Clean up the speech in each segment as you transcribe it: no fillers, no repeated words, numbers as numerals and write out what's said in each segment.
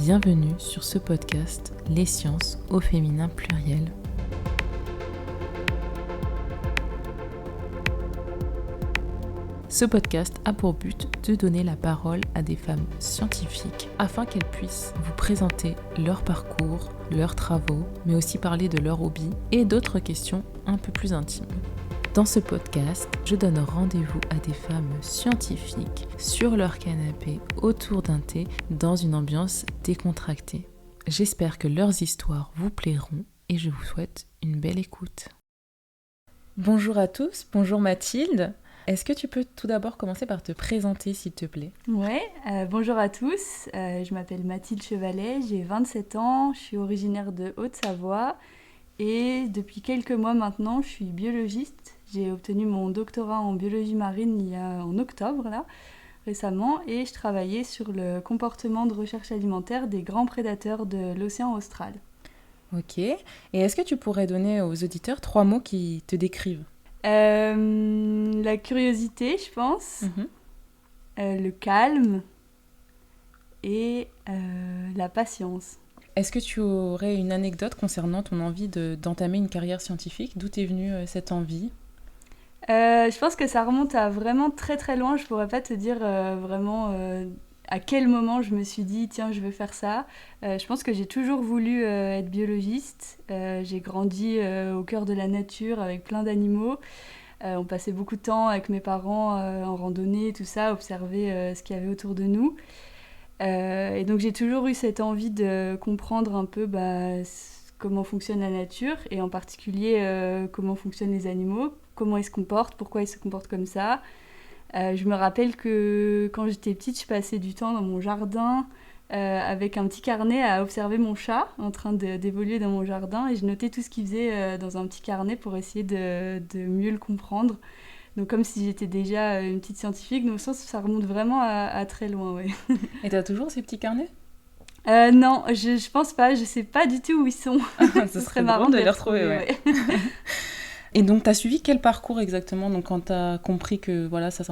Bienvenue sur ce podcast Les sciences au féminin pluriel. Ce podcast a pour but de donner la parole à des femmes scientifiques afin qu'elles puissent vous présenter leur parcours, leurs travaux, mais aussi parler de leurs hobbies et d'autres questions un peu plus intimes. Dans ce podcast, je donne rendez-vous à des femmes scientifiques sur leur canapé autour d'un thé dans une ambiance décontractée. J'espère que leurs histoires vous plairont et je vous souhaite une belle écoute. Bonjour à tous, bonjour Mathilde. Est-ce que tu peux tout d'abord commencer par te présenter s'il te plaît ? Ouais, bonjour à tous, je m'appelle Mathilde Chevalet, j'ai 27 ans, je suis originaire de Haute-Savoie et depuis quelques mois maintenant je suis biologiste. J'ai obtenu mon doctorat en biologie marine en octobre récemment et je travaillais sur le comportement de recherche alimentaire des grands prédateurs de l'océan austral. Ok, et est-ce que tu pourrais donner aux auditeurs 3 mots qui te décrivent ? La curiosité, je pense, le calme et la patience. Est-ce que tu aurais une anecdote concernant ton envie d'entamer une carrière scientifique ? D'où t'est venue cette envie ? Je pense que ça remonte à vraiment très très loin. Je pourrais pas te dire vraiment à quel moment je me suis dit tiens je veux faire ça. Je pense que j'ai toujours voulu être biologiste. J'ai grandi au cœur de la nature avec plein d'animaux. On passait beaucoup de temps avec mes parents en randonnée, tout ça, observer ce qu'il y avait autour de nous. Et donc j'ai toujours eu cette envie de comprendre un peu comment fonctionne la nature et en particulier comment fonctionnent les animaux, comment ils se comportent, pourquoi ils se comportent comme ça. Je me rappelle que quand j'étais petite, je passais du temps dans mon jardin avec un petit carnet à observer mon chat en train d'évoluer dans mon jardin et je notais tout ce qu'il faisait dans un petit carnet pour essayer de mieux le comprendre. Donc comme si j'étais déjà une petite scientifique, donc ça remonte vraiment à très loin. Ouais. Et t'as toujours ces petits carnets ? Non, je pense pas, je sais pas du tout où ils sont. Ce serait marrant de les retrouver, ouais. Et donc t'as suivi quel parcours exactement, donc quand t'as compris que voilà, ça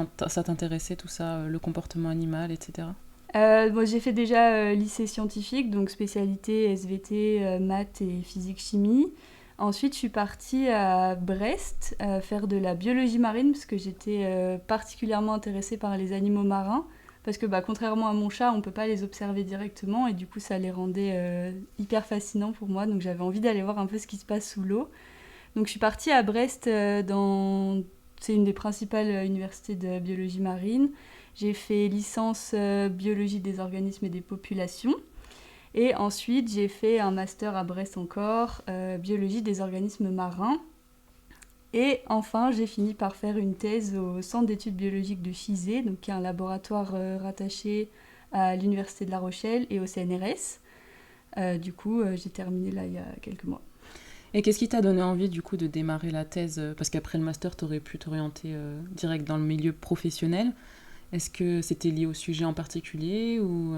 t'intéressait tout ça, le comportement animal, etc. J'ai fait déjà lycée scientifique, donc spécialité SVT, maths et physique-chimie. Ensuite, je suis partie à Brest faire de la biologie marine parce que j'étais particulièrement intéressée par les animaux marins. Parce que contrairement à mon chat, on ne peut pas les observer directement et du coup, ça les rendait hyper fascinants pour moi. Donc j'avais envie d'aller voir un peu ce qui se passe sous l'eau. Donc je suis partie à Brest c'est une des principales universités de biologie marine. J'ai fait licence biologie des organismes et des populations. Et ensuite, j'ai fait un master à Brest encore, biologie des organismes marins. Et enfin, j'ai fini par faire une thèse au Centre d'études biologiques de Chizé, donc qui est un laboratoire rattaché à l'Université de La Rochelle et au CNRS. Du coup, j'ai terminé là il y a quelques mois. Et qu'est-ce qui t'a donné envie du coup de démarrer la thèse ? Parce qu'après le master, t'aurais pu t'orienter direct dans le milieu professionnel. Est-ce que c'était lié au sujet en particulier ou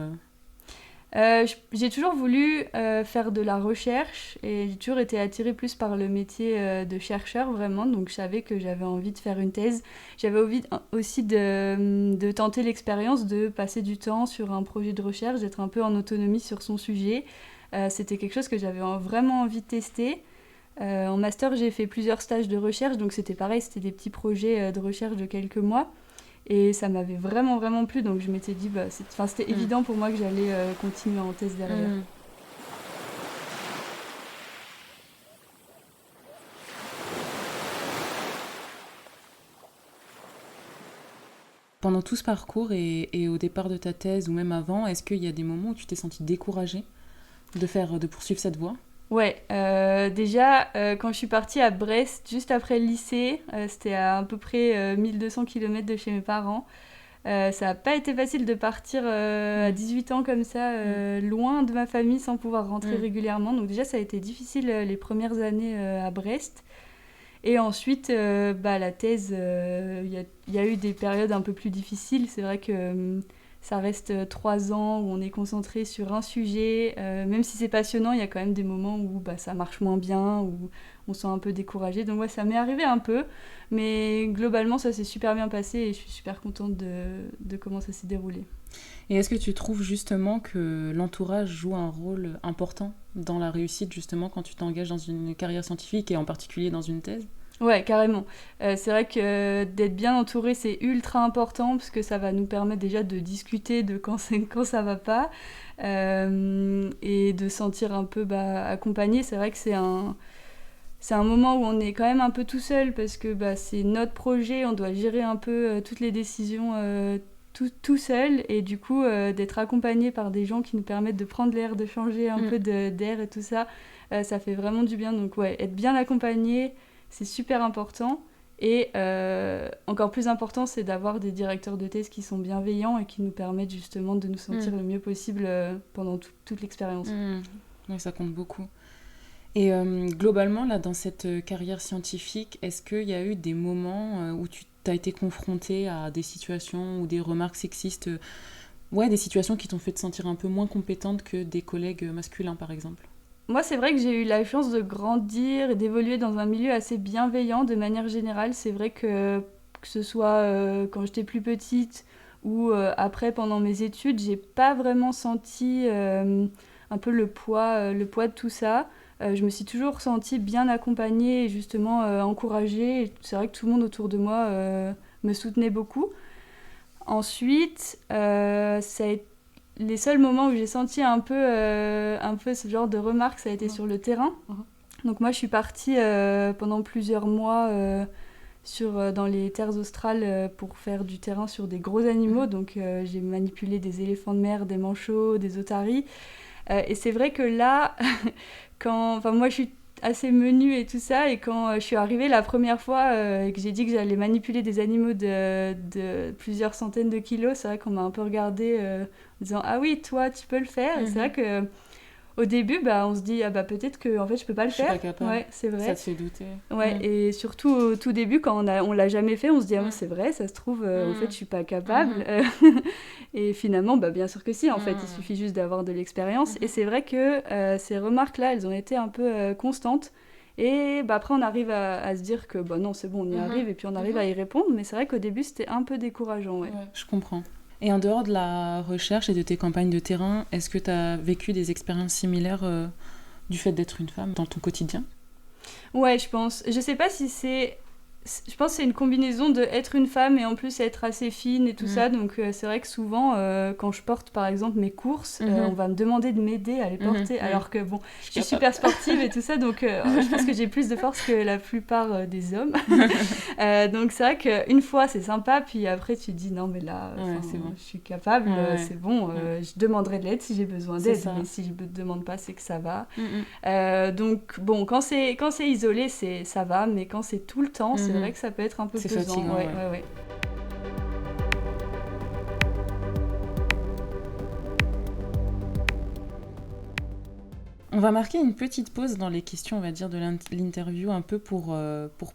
j'ai toujours voulu faire de la recherche et j'ai toujours été attirée plus par le métier de chercheur vraiment, donc je savais que j'avais envie de faire une thèse. J'avais envie aussi de tenter l'expérience de passer du temps sur un projet de recherche, d'être un peu en autonomie sur son sujet. C'était quelque chose que j'avais vraiment envie de tester. En master, j'ai fait plusieurs stages de recherche, donc c'était pareil, c'était des petits projets de recherche de quelques mois. Et ça m'avait vraiment, vraiment plu, donc je m'étais dit, c'était évident pour moi que j'allais continuer en thèse derrière. Pendant tout ce parcours et au départ de ta thèse ou même avant, est-ce qu'il y a des moments où tu t'es sentie découragée de poursuivre cette voie ? Ouais, déjà, quand je suis partie à Brest, juste après le lycée, c'était à peu près 1200 km de chez mes parents. Ça n'a pas été facile de partir à 18 ans comme ça, loin de ma famille sans pouvoir rentrer régulièrement. Donc déjà, ça a été difficile les premières années à Brest. Et ensuite, la thèse, il y a eu des périodes un peu plus difficiles. C'est vrai que ça reste 3 ans où on est concentré sur un sujet. Même si c'est passionnant, il y a quand même des moments où ça marche moins bien, où on se sent un peu découragé. Donc ouais, ça m'est arrivé un peu. Mais globalement, ça s'est super bien passé et je suis super contente de comment ça s'est déroulé. Et est-ce que tu trouves justement que l'entourage joue un rôle important dans la réussite, justement, quand tu t'engages dans une carrière scientifique et en particulier dans une thèse ? Ouais, carrément. C'est vrai que d'être bien entouré, c'est ultra important parce que ça va nous permettre déjà de discuter de quand ça va pas et de se sentir un peu accompagné. C'est vrai que c'est un moment où on est quand même un peu tout seul parce que c'est notre projet, on doit gérer un peu toutes les décisions tout seul et du coup d'être accompagné par des gens qui nous permettent de prendre l'air, de changer un peu d'air et tout ça, ça fait vraiment du bien. Donc ouais, être bien accompagné, c'est super important. Et encore plus important, c'est d'avoir des directeurs de thèse qui sont bienveillants et qui nous permettent justement de nous sentir le mieux possible pendant toute l'expérience. Oui, ça compte beaucoup. Et globalement, là, dans cette carrière scientifique, est-ce qu'il y a eu des moments où tu as été confrontée à des situations ou des remarques sexistes, des situations qui t'ont fait te sentir un peu moins compétente que des collègues masculins, par exemple ? Moi, c'est vrai que j'ai eu la chance de grandir et d'évoluer dans un milieu assez bienveillant de manière générale. C'est vrai que ce soit quand j'étais plus petite ou après pendant mes études, j'ai pas vraiment senti un peu le poids de tout ça. Je me suis toujours sentie bien accompagnée et justement encouragée. Et c'est vrai que tout le monde autour de moi me soutenait beaucoup. Ensuite, les seuls moments où j'ai senti un peu ce genre de remarques, ça a été sur le terrain. Donc moi, je suis partie pendant plusieurs mois dans les terres australes pour faire du terrain sur des gros animaux. Donc j'ai manipulé des éléphants de mer, des manchots, des otaries. Et c'est vrai que là, moi je suis assez menue et tout ça, et quand je suis arrivée la première fois et que j'ai dit que j'allais manipuler des animaux de plusieurs centaines de kilos, c'est vrai qu'on m'a un peu regardée en disant « Ah oui, toi, tu peux le faire ». Et c'est vrai que au début, on se dit « Ah peut-être que en fait, je peux pas le faire ». Je suis pas capable. Ouais, c'est vrai. Ça te fait douter. Ouais, et surtout au tout début, quand on l'a jamais fait, on se dit « Ah c'est vrai, ça se trouve, en fait, je suis pas capable ». Et finalement, bien sûr que si, en fait, il suffit juste d'avoir de l'expérience. Et c'est vrai que ces remarques-là, elles ont été un peu constantes. Et après, on arrive à se dire que non, c'est bon, on y arrive, et puis on arrive à y répondre. Mais c'est vrai qu'au début, c'était un peu décourageant. Ouais. Je comprends. Et en dehors de la recherche et de tes campagnes de terrain, est-ce que tu as vécu des expériences similaires du fait d'être une femme dans ton quotidien ? Ouais, je pense. Je sais pas si c'est... Je pense que c'est une combinaison de être une femme et en plus être assez fine et tout ça. Donc c'est vrai que souvent, quand je porte par exemple mes courses, on va me demander de m'aider à les porter. Alors que je suis super sportive et tout ça, donc je pense que j'ai plus de force que la plupart des hommes. Donc c'est vrai qu'une fois c'est sympa, puis après tu te dis non mais là, c'est bon. je suis capable, c'est bon, je demanderai de l'aide si j'ai besoin d'aide, mais si je ne demande pas c'est que ça va. Donc bon, quand c'est isolé, ça va, mais quand c'est tout le temps, c'est vrai que ça peut être un peu pesant. Fatigant, ouais. On va marquer une petite pause dans les questions, on va dire, de l'interview, un peu pour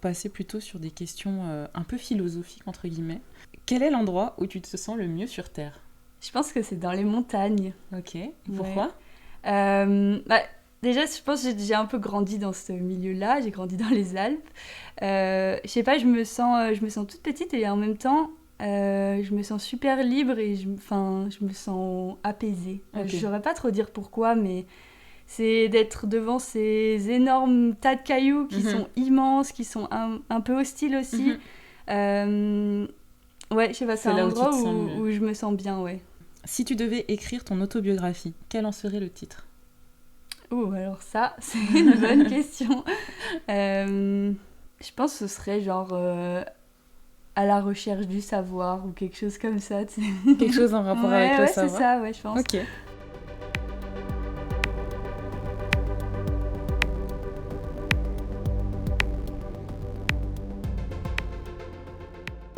passer plutôt sur des questions un peu philosophiques, entre guillemets. Quel est l'endroit où tu te sens le mieux sur Terre ? Je pense que c'est dans les montagnes. Ok, pourquoi ? Déjà, je pense que j'ai un peu grandi dans ce milieu-là, j'ai grandi dans les Alpes. Je sais pas, je me sens toute petite et en même temps, je me sens super libre et je me sens apaisée. Je saurais pas trop dire pourquoi, mais c'est d'être devant ces énormes tas de cailloux qui sont immenses, qui sont un peu hostiles aussi. Ouais, je sais pas, c'est un endroit où je me sens bien, ouais. Si tu devais écrire ton autobiographie, quel en serait le titre ? Oh, alors ça, c'est une bonne question. Je pense que ce serait genre à la recherche du savoir ou quelque chose comme ça. Quelque chose en rapport avec le savoir. Ouais, c'est ça, ouais, je pense. Ok.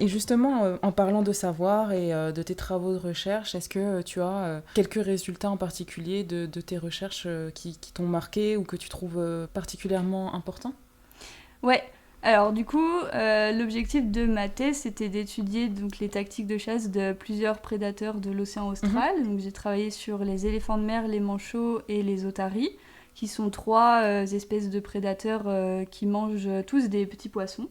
Et justement, en parlant de savoir et de tes travaux de recherche, est-ce que tu as quelques résultats en particulier de tes recherches qui t'ont marqué ou que tu trouves particulièrement importants ? Ouais, Alors du coup, l'objectif de ma thèse, c'était d'étudier donc, les tactiques de chasse de plusieurs prédateurs de l'océan austral. Donc j'ai travaillé sur les éléphants de mer, les manchots et les otaries, qui sont trois espèces de prédateurs qui mangent tous des petits poissons.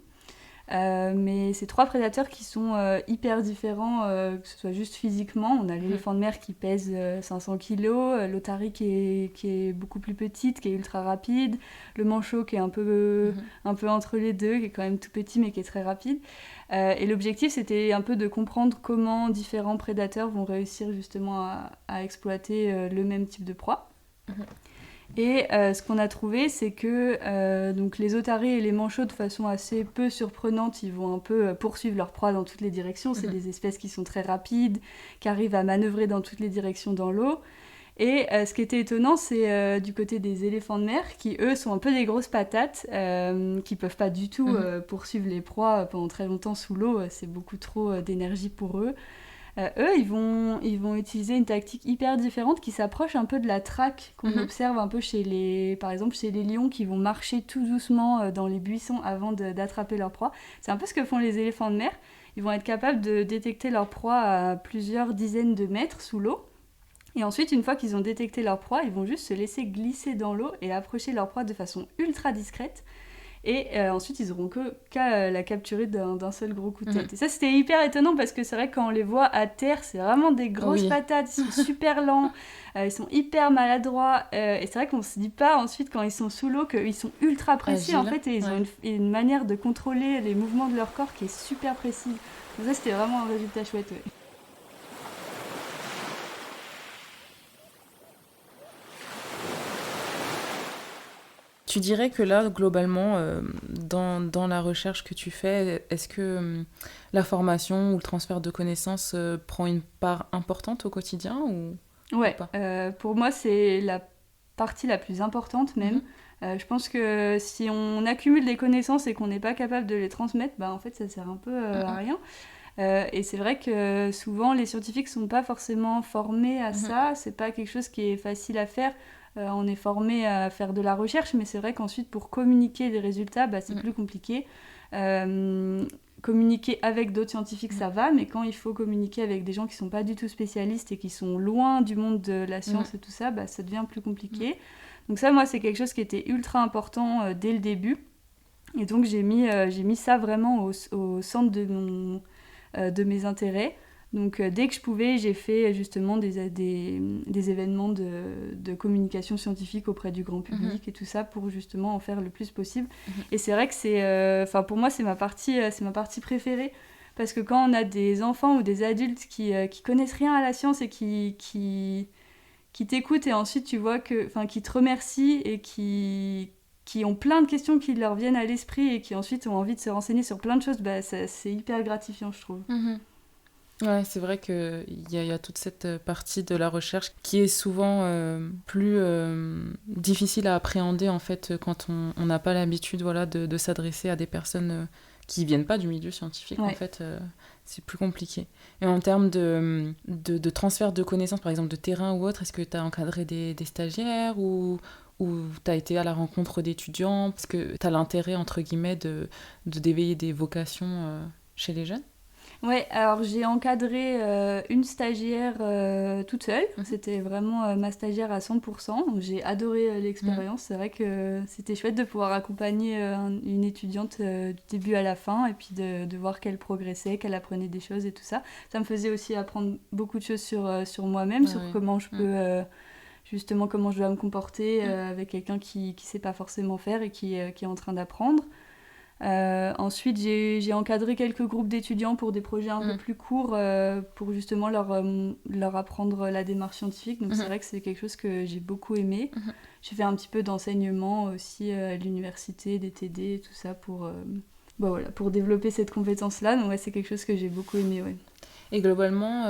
Mais ces trois prédateurs qui sont hyper différents, que ce soit juste physiquement. On a l'éléphant de mer qui pèse 500 kg, l'otarie qui est beaucoup plus petite, qui est ultra rapide, le manchot qui est un peu entre les deux, qui est quand même tout petit mais qui est très rapide. Et l'objectif, c'était un peu de comprendre comment différents prédateurs vont réussir justement à exploiter le même type de proie. Et ce qu'on a trouvé, c'est que donc les otaries et les manchots, de façon assez peu surprenante, ils vont un peu poursuivre leur proie dans toutes les directions. C'est des espèces qui sont très rapides, qui arrivent à manœuvrer dans toutes les directions dans l'eau. Et ce qui était étonnant, c'est du côté des éléphants de mer, qui eux sont un peu des grosses patates, qui peuvent pas du tout poursuivre les proies pendant très longtemps sous l'eau. C'est beaucoup trop d'énergie pour eux. Eux, ils vont utiliser une tactique hyper différente qui s'approche un peu de la traque qu'on observe un peu par exemple chez les lions qui vont marcher tout doucement dans les buissons avant d'attraper leur proie. C'est un peu ce que font les éléphants de mer. Ils vont être capables de détecter leur proie à plusieurs dizaines de mètres sous l'eau. Et ensuite, une fois qu'ils ont détecté leur proie, ils vont juste se laisser glisser dans l'eau et approcher leur proie de façon ultra discrète. Et ensuite, ils n'auront qu'à la capturer d'un seul gros coup de tête. Et ça, c'était hyper étonnant parce que c'est vrai que quand on les voit à terre, c'est vraiment des grosses patates. Ils sont super lents, ils sont hyper maladroits. Et c'est vrai qu'on ne se dit pas ensuite, quand ils sont sous l'eau, qu'ils sont ultra précis. En fait, et ils ont une manière de contrôler les mouvements de leur corps qui est super précise. Donc ça, c'était vraiment un résultat chouette. Ouais. Tu dirais que là, globalement, dans la recherche que tu fais, est-ce que la formation ou le transfert de connaissances prend une part importante au quotidien ou pas? Pour moi, c'est la partie la plus importante même. Je pense que si on accumule des connaissances et qu'on n'est pas capable de les transmettre, bah, en fait, ça sert un peu à rien. Et c'est vrai que souvent, les scientifiques ne sont pas forcément formés à ça. C'est pas quelque chose qui est facile à faire. On est formé à faire de la recherche, mais c'est vrai qu'ensuite, pour communiquer des résultats, bah, c'est plus compliqué. Communiquer avec d'autres scientifiques, ça va, mais quand il faut communiquer avec des gens qui ne sont pas du tout spécialistes et qui sont loin du monde de la science et tout ça, bah, ça devient plus compliqué. Donc ça, moi, c'est quelque chose qui était ultra important dès le début. Et donc, j'ai mis ça vraiment au centre de mes intérêts. Donc dès que je pouvais, j'ai fait justement des événements de communication scientifique auprès du grand public et tout ça pour justement en faire le plus possible. Et c'est vrai que pour moi, c'est ma partie préférée. Parce que quand on a des enfants ou des adultes qui connaissent rien à la science et qui t'écoutent et ensuite tu vois qui te remercient et qui ont plein de questions qui leur viennent à l'esprit et qui ensuite ont envie de se renseigner sur plein de choses, bah, c'est hyper gratifiant, je trouve. Ouais, c'est vrai qu'il y a toute cette partie de la recherche qui est souvent plus difficile à appréhender en fait quand on n'a pas l'habitude de s'adresser à des personnes qui viennent pas du milieu scientifique. En fait, c'est plus compliqué. Et en termes de transfert de connaissances, par exemple de terrain ou autre, est-ce que tu as encadré des stagiaires ou tu as été à la rencontre d'étudiants parce que tu as l'intérêt, entre guillemets, d'éveiller des vocations chez les jeunes? Ouais, alors j'ai encadré une stagiaire toute seule. C'était vraiment ma stagiaire à 100%. Donc j'ai adoré l'expérience. C'est vrai que c'était chouette de pouvoir accompagner une étudiante du début à la fin et puis de voir qu'elle progressait, qu'elle apprenait des choses et tout ça. Ça me faisait aussi apprendre beaucoup de choses sur moi-même, sur comment je peux... justement, comment je dois me comporter avec quelqu'un qui ne sait pas forcément faire et qui est en train d'apprendre. Ensuite, j'ai encadré quelques groupes d'étudiants pour des projets un peu plus courts pour justement leur apprendre la démarche scientifique. Donc c'est vrai que c'est quelque chose que j'ai beaucoup aimé. J'ai fait un petit peu d'enseignement aussi à l'université, des TD et tout ça pour développer cette compétence-là. Donc ouais, c'est quelque chose que j'ai beaucoup aimé. Ouais. Et globalement,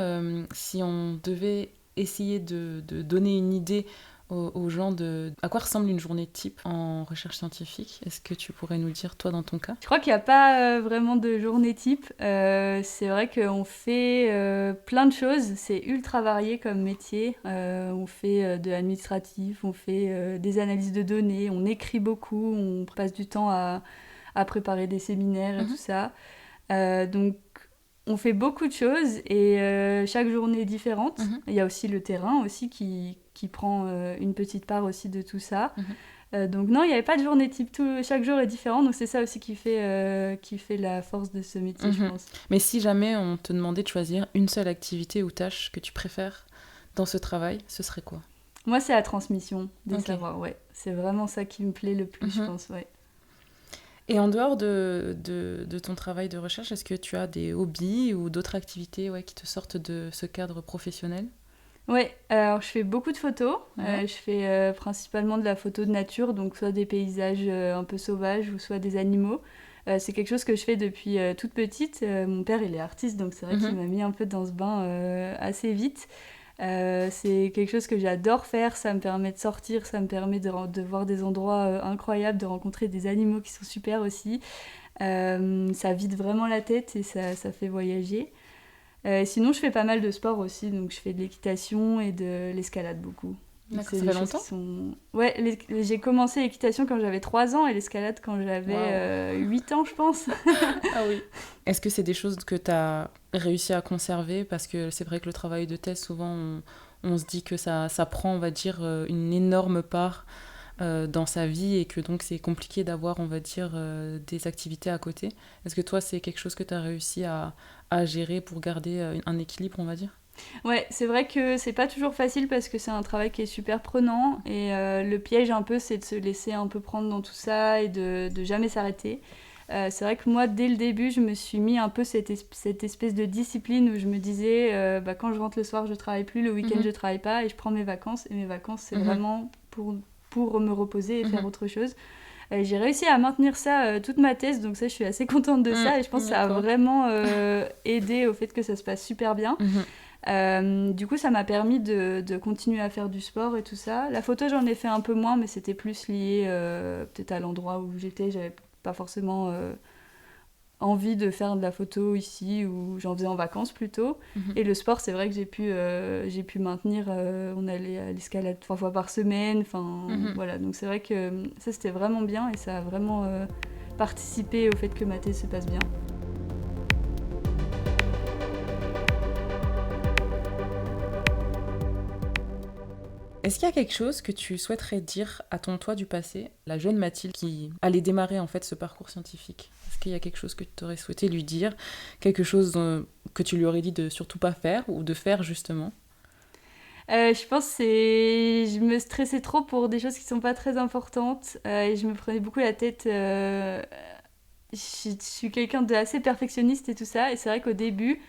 si on devait essayer de donner une idée aux gens à quoi ressemble une journée type en recherche scientifique, est-ce que tu pourrais nous dire, toi, dans ton cas? Je crois qu'il n'y a pas vraiment de journée type. C'est vrai qu'on fait plein de choses. C'est ultra varié comme métier. On fait de l'administratif, on fait des analyses de données, on écrit beaucoup, on passe du temps à à préparer des séminaires et tout ça. Donc, on fait beaucoup de choses et chaque journée est différente. Il y a aussi le terrain aussi qui prend une petite part aussi de tout ça. Donc non, il n'y avait pas de journée type, chaque jour est différent, donc c'est ça aussi qui fait la force de ce métier, je pense. Mais si jamais on te demandait de choisir une seule activité ou tâche que tu préfères dans ce travail, ce serait quoi ? Moi, c'est la transmission des savoirs, ouais. C'est vraiment ça qui me plaît le plus, je pense, ouais. Et en dehors de ton travail de recherche, est-ce que tu as des hobbies ou d'autres activités qui te sortent de ce cadre professionnel ? Ouais, alors je fais beaucoup de photos. Je fais principalement de la photo de nature, donc soit des paysages un peu sauvages ou soit des animaux. C'est quelque chose que je fais depuis toute petite. Mon père, il est artiste, donc c'est vrai qu'il m'a mis un peu dans ce bain assez vite. C'est quelque chose que j'adore faire, ça me permet de sortir, ça me permet de voir des endroits incroyables, de rencontrer des animaux qui sont super aussi. Ça vide vraiment la tête et ça fait voyager. Sinon, je fais pas mal de sport aussi, donc je fais de l'équitation et de l'escalade beaucoup. D'accord, ça fait longtemps ? Ouais, j'ai commencé l'équitation quand j'avais 3 ans et l'escalade quand j'avais 8 ans, je pense. Ah oui. Est-ce que c'est des choses que tu as réussi à conserver ? Parce que c'est vrai que le travail de thèse, souvent, on se dit que ça prend, on va dire, une énorme part dans sa vie et que donc c'est compliqué d'avoir, on va dire, des activités à côté. Est-ce que toi, c'est quelque chose que tu as réussi à gérer pour garder un équilibre, on va dire ? Ouais, c'est vrai que c'est pas toujours facile parce que c'est un travail qui est super prenant et le piège un peu, c'est de se laisser un peu prendre dans tout ça et de jamais s'arrêter. C'est vrai que moi, dès le début, je me suis mis un peu cette espèce de discipline où je me disais, quand je rentre le soir, je travaille plus, le week-end, je travaille pas et je prends mes vacances. Et mes vacances, c'est vraiment pour me reposer et faire autre chose. J'ai réussi à maintenir ça toute ma thèse, donc ça, je suis assez contente de ça et je pense que ça a vraiment aidé au fait que ça se passe super bien. Du coup, ça m'a permis de continuer à faire du sport et tout ça. La photo, j'en ai fait un peu moins, mais c'était plus lié peut-être à l'endroit où j'étais. J'avais pas forcément envie de faire de la photo ici, où j'en faisais en vacances plutôt. Et le sport, c'est vrai que j'ai pu maintenir. On allait à l'escalade 3 fois par semaine. Voilà. Donc c'est vrai que ça, c'était vraiment bien et ça a vraiment participé au fait que ma thèse se passe bien. Est-ce qu'il y a quelque chose que tu souhaiterais dire à ton toi du passé, la jeune Mathilde qui allait démarrer en fait ce parcours scientifique ? Est-ce qu'il y a quelque chose que tu aurais souhaité lui dire, quelque chose que tu lui aurais dit de surtout pas faire ou de faire justement ? Je pense que je me stressais trop pour des choses qui sont pas très importantes et je me prenais beaucoup la tête. Je suis quelqu'un d'assez perfectionniste et tout ça, et c'est vrai qu'au début,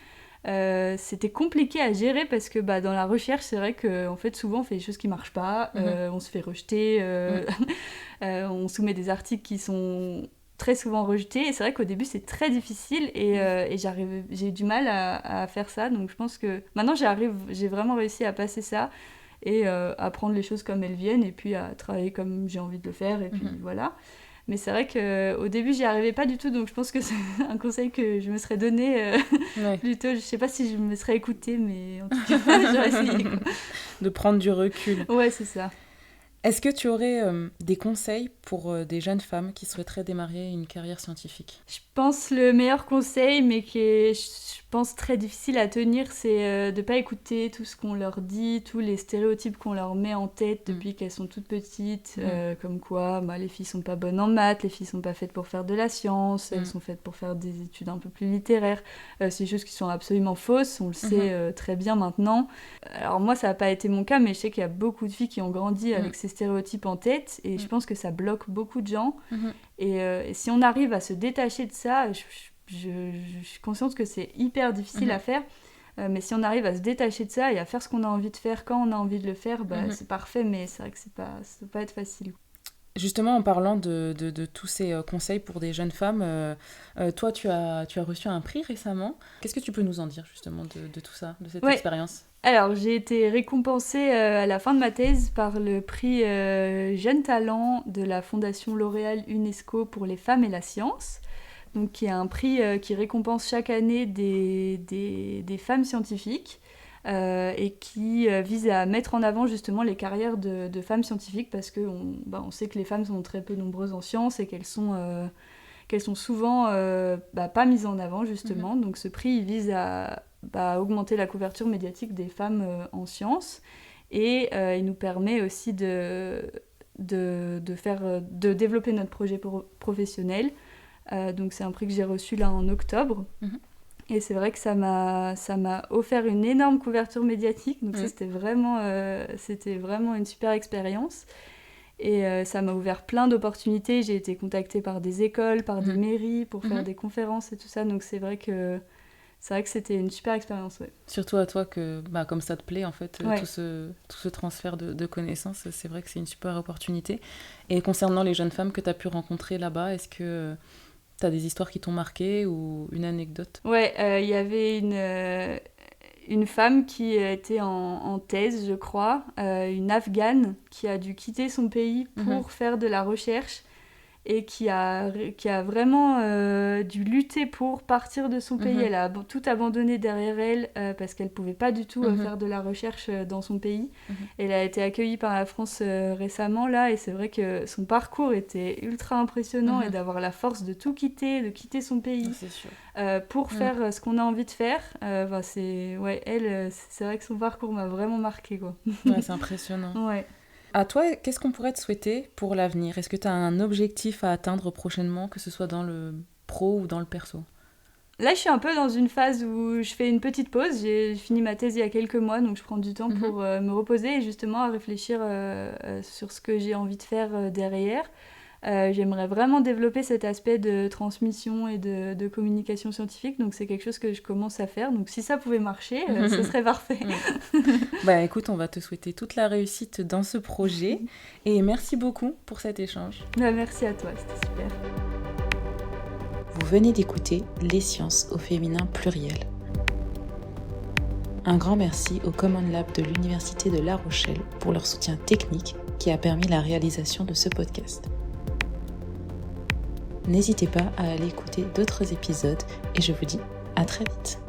c'était compliqué à gérer parce que dans la recherche, c'est vrai qu'en fait, souvent, on fait des choses qui marchent pas, on se fait rejeter, on soumet des articles qui sont très souvent rejetés, et c'est vrai qu'au début, c'est très difficile et j'ai du mal à faire ça, donc je pense que maintenant, j'ai vraiment réussi à passer ça et à prendre les choses comme elles viennent et puis à travailler comme j'ai envie de le faire, et puis voilà. Mais c'est vrai qu'au début, j'y arrivais pas du tout, donc je pense que c'est un conseil que je me serais donné plutôt. Je sais pas si je me serais écoutée, mais en tout cas, j'aurais essayé. De prendre du recul. Ouais, c'est ça. Est-ce que tu aurais des conseils pour des jeunes femmes qui souhaiteraient démarrer une carrière scientifique ? Je pense le meilleur conseil, mais qui est, je pense, très difficile à tenir, c'est de ne pas écouter tout ce qu'on leur dit, tous les stéréotypes qu'on leur met en tête depuis qu'elles sont toutes petites, comme quoi les filles sont pas bonnes en maths, les filles sont pas faites pour faire de la science, elles sont faites pour faire des études un peu plus littéraires. C'est des choses qui sont absolument fausses, on le sait très bien maintenant. Alors moi, ça n'a pas été mon cas, mais je sais qu'il y a beaucoup de filles qui ont grandi avec ces stéréotypes en tête, et je pense que ça bloque beaucoup de gens. Et si on arrive à se détacher de ça, je suis consciente que c'est hyper difficile à faire, mais si on arrive à se détacher de ça et à faire ce qu'on a envie de faire quand on a envie de le faire, c'est parfait, mais c'est vrai que ça va pas être facile. Justement, en parlant de tous ces conseils pour des jeunes femmes, toi, tu as reçu un prix récemment. Qu'est-ce que tu peux nous en dire justement de tout ça, de cette expérience ? Alors, j'ai été récompensée à la fin de ma thèse par le prix Jeune Talent de la Fondation L'Oréal UNESCO pour les femmes et la science, donc qui est un prix qui récompense chaque année des femmes scientifiques et qui vise à mettre en avant justement les carrières de femmes scientifiques, parce qu'on sait que les femmes sont très peu nombreuses en sciences et qu'elles sont qu'elles sont souvent pas mises en avant justement. Donc ce prix il vise à augmenter la couverture médiatique des femmes en sciences et il nous permet aussi de développer notre projet professionnel. Donc c'est un prix que j'ai reçu là en octobre. Et c'est vrai que ça m'a offert une énorme couverture médiatique. Donc ça, c'était vraiment une super expérience. Et ça m'a ouvert plein d'opportunités. J'ai été contactée par des écoles, par des mairies pour faire des conférences et tout ça. Donc c'est vrai que c'était une super expérience. Ouais. Surtout à toi, comme ça te plaît, en fait, tout ce transfert de connaissances, c'est vrai que c'est une super opportunité. Et concernant les jeunes femmes que tu as pu rencontrer là-bas, est-ce que tu as des histoires qui t'ont marqué ou une anecdote ? Ouais, y avait une femme qui était en thèse, je crois, une Afghane qui a dû quitter son pays pour faire de la recherche et qui a vraiment dû lutter pour partir de son pays. Elle a tout abandonné derrière elle parce qu'elle ne pouvait pas du tout faire de la recherche dans son pays. Elle a été accueillie par la France récemment, là, et c'est vrai que son parcours était ultra impressionnant et d'avoir la force de tout quitter, de quitter son pays pour faire ce qu'on a envie de faire. C'est vrai que son parcours m'a vraiment marqué, quoi. Ouais, c'est impressionnant. Ouais. À toi, qu'est-ce qu'on pourrait te souhaiter pour l'avenir ? Est-ce que tu as un objectif à atteindre prochainement, que ce soit dans le pro ou dans le perso ? Là, je suis un peu dans une phase où je fais une petite pause. J'ai fini ma thèse il y a quelques mois, donc je prends du temps pour me reposer et justement à réfléchir sur ce que j'ai envie de faire derrière. J'aimerais vraiment développer cet aspect de transmission et de communication scientifique, donc c'est quelque chose que je commence à faire. Donc si ça pouvait marcher, ce serait parfait. Écoute, on va te souhaiter toute la réussite dans ce projet et merci beaucoup pour cet échange. Merci à toi, c'était super. Vous venez d'écouter Les sciences au féminin pluriel. Un grand merci au Common Lab de l'Université de La Rochelle pour leur soutien technique qui a permis la réalisation de ce podcast. N'hésitez pas à aller écouter d'autres épisodes et je vous dis à très vite.